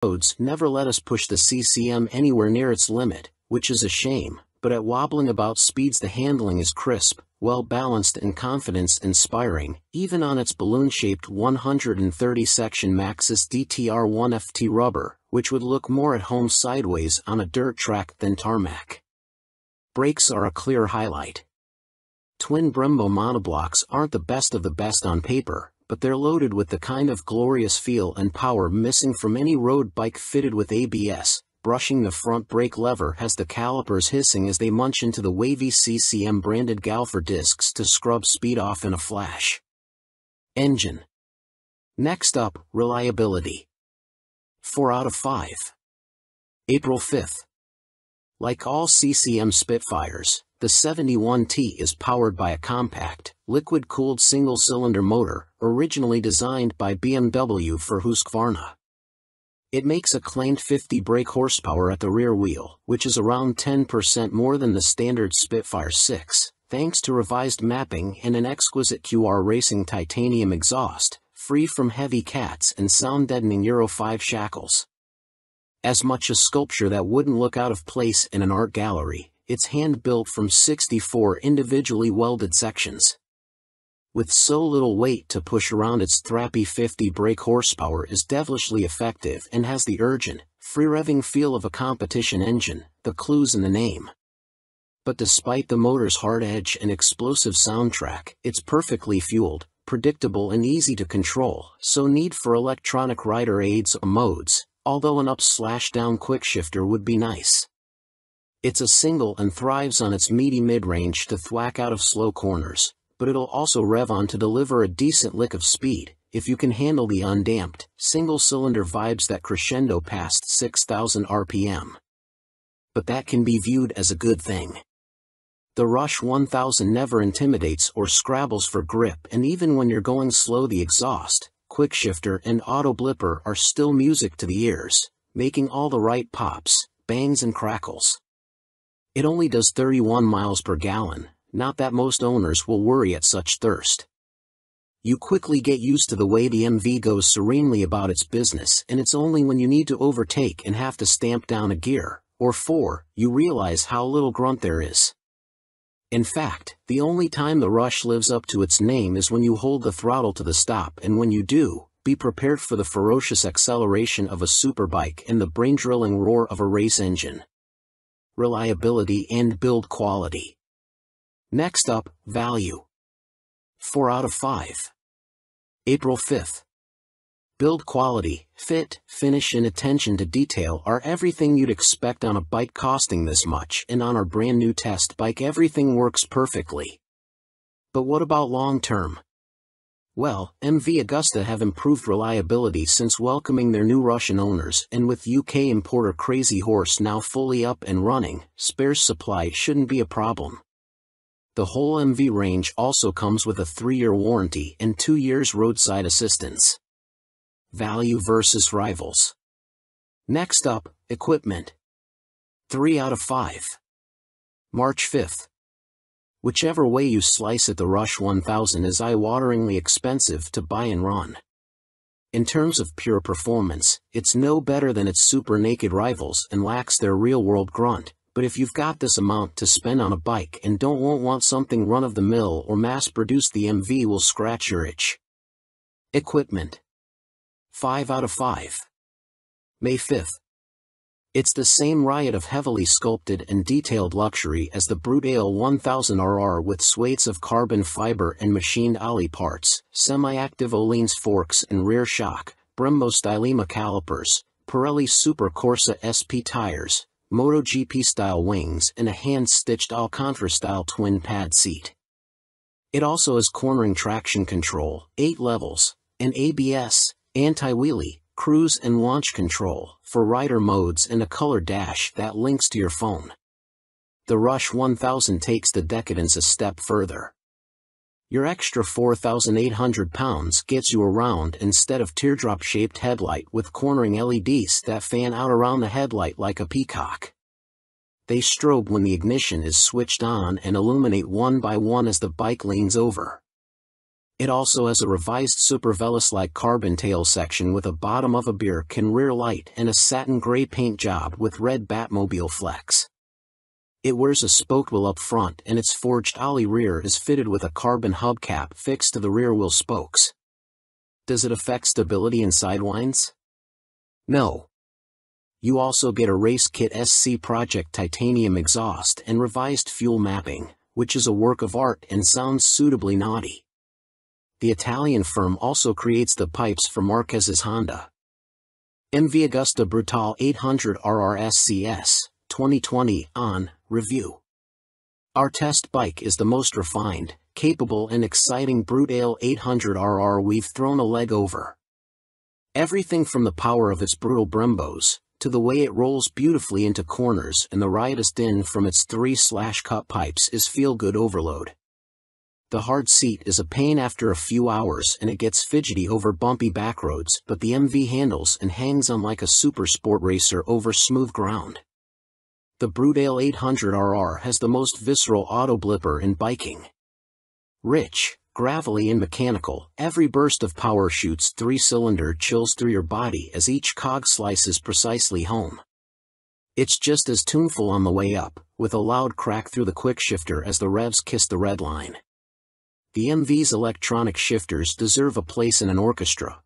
Modes never let us push the CCM anywhere near its limit, which is a shame, but at wobbling about speeds the handling is crisp, well-balanced and confidence-inspiring, even on its balloon-shaped 130-section Maxxis DTR1 FT rubber, which would look more at home sideways on a dirt track than tarmac. Brakes are a clear highlight. Twin Brembo monoblocks aren't the best of the best on paper, but they're loaded with the kind of glorious feel and power missing from any road bike fitted with ABS. Brushing the front brake lever has the calipers hissing as they munch into the wavy CCM-branded Galfer discs to scrub speed off in a flash. Engine. Next up, reliability. 4 out of 5. April 5th. Like all CCM Spitfires, the 71T is powered by a compact, liquid-cooled single-cylinder motor, originally designed by BMW for Husqvarna. It makes a claimed 50 brake horsepower at the rear wheel, which is around 10% more than the standard Spitfire 6, thanks to revised mapping and an exquisite QR Racing titanium exhaust, free from heavy cats and sound-deadening Euro 5 shackles. As much a sculpture that wouldn't look out of place in an art gallery, it's hand-built from 64 individually welded sections. With so little weight to push around, its thrappy 50 brake horsepower is devilishly effective and has the urgent, free-revving feel of a competition engine, the clue's in the name. But despite the motor's hard edge and explosive soundtrack, it's perfectly fueled, predictable and easy to control, so need for electronic rider aids or modes, although an up/down quickshifter would be nice. It's a single and thrives on its meaty mid-range to thwack out of slow corners, but it'll also rev on to deliver a decent lick of speed, if you can handle the undamped, single-cylinder vibes that crescendo past 6,000 RPM. But that can be viewed as a good thing. The Rush 1000 never intimidates or scrabbles for grip, and even when you're going slow, the exhaust, quickshifter and auto blipper are still music to the ears, making all the right pops, bangs and crackles. It only does 31 miles per gallon, not that most owners will worry at such thirst. You quickly get used to the way the MV goes serenely about its business, and it's only when you need to overtake and have to stamp down a gear, or 4, you realize how little grunt there is. In fact, the only time the Rush lives up to its name is when you hold the throttle to the stop, and when you do, be prepared for the ferocious acceleration of a superbike and the brain-drilling roar of a race engine. Reliability and build quality. Next up, value. 4 out of 5. April 5th. Build quality, fit, finish and attention to detail are everything you'd expect on a bike costing this much, and on our brand new test bike everything works perfectly. But what about long term? Well, MV Agusta have improved reliability since welcoming their new Russian owners, and with UK importer Crazy Horse now fully up and running, spares supply shouldn't be a problem. The whole MV range also comes with a 3-year warranty and 2 years roadside assistance. Value versus rivals. Next up, equipment. 3 out of 5. March 5th. Whichever way you slice it, the Rush 1000 is eye-wateringly expensive to buy and run. In terms of pure performance, it's no better than its super naked rivals and lacks their real-world grunt, but if you've got this amount to spend on a bike and don't want something run-of-the-mill or mass-produced, the MV will scratch your itch. Equipment. 5 out of 5. May 5th. It's the same riot of heavily sculpted and detailed luxury as the Brute Ale 1000RR, with swathes of carbon fiber and machined ollie parts, semi-active Öhlins forks and rear shock, Brembo Stylema calipers, Pirelli Super Corsa SP tires, MotoGP-style wings and a hand-stitched Alcantara-style twin-pad seat. It also has cornering traction control, 8 levels, and ABS, anti-wheelie, cruise and launch control for rider modes, and a color dash that links to your phone. The Rush 1000 takes the decadence a step further. Your extra 4,800 pounds gets you around instead of teardrop-shaped headlight with cornering LEDs that fan out around the headlight like a peacock. They strobe when the ignition is switched on and illuminate one by one as the bike leans over. It also has a revised Supervelis-like carbon tail section with a bottom of a beer can rear light and a satin gray paint job with red Batmobile flex. It wears a spoked wheel up front and its forged ollie rear is fitted with a carbon hubcap fixed to the rear wheel spokes. Does it affect stability in sidewinds? No. You also get a race kit SC Project titanium exhaust and revised fuel mapping, which is a work of art and sounds suitably naughty. The Italian firm also creates the pipes for Marquez's Honda. MV Agusta Brutale 800 RRSCS, 2020, on review. Our test bike is the most refined, capable and exciting Brutale 800RR we've thrown a leg over. Everything from the power of its brutal Brembos, to the way it rolls beautifully into corners and the riotous din from its 3/cut pipes is feel-good overload. The hard seat is a pain after a few hours and it gets fidgety over bumpy backroads, but the MV handles and hangs on like a super sport racer over smooth ground. The Brutale 800RR has the most visceral auto blipper in biking. Rich, gravelly and mechanical, every burst of power shoots 3-cylinder chills through your body as each cog slices precisely home. It's just as tuneful on the way up, with a loud crack through the quick shifter as the revs kiss the red line. The MV's electronic shifters deserve a place in an orchestra,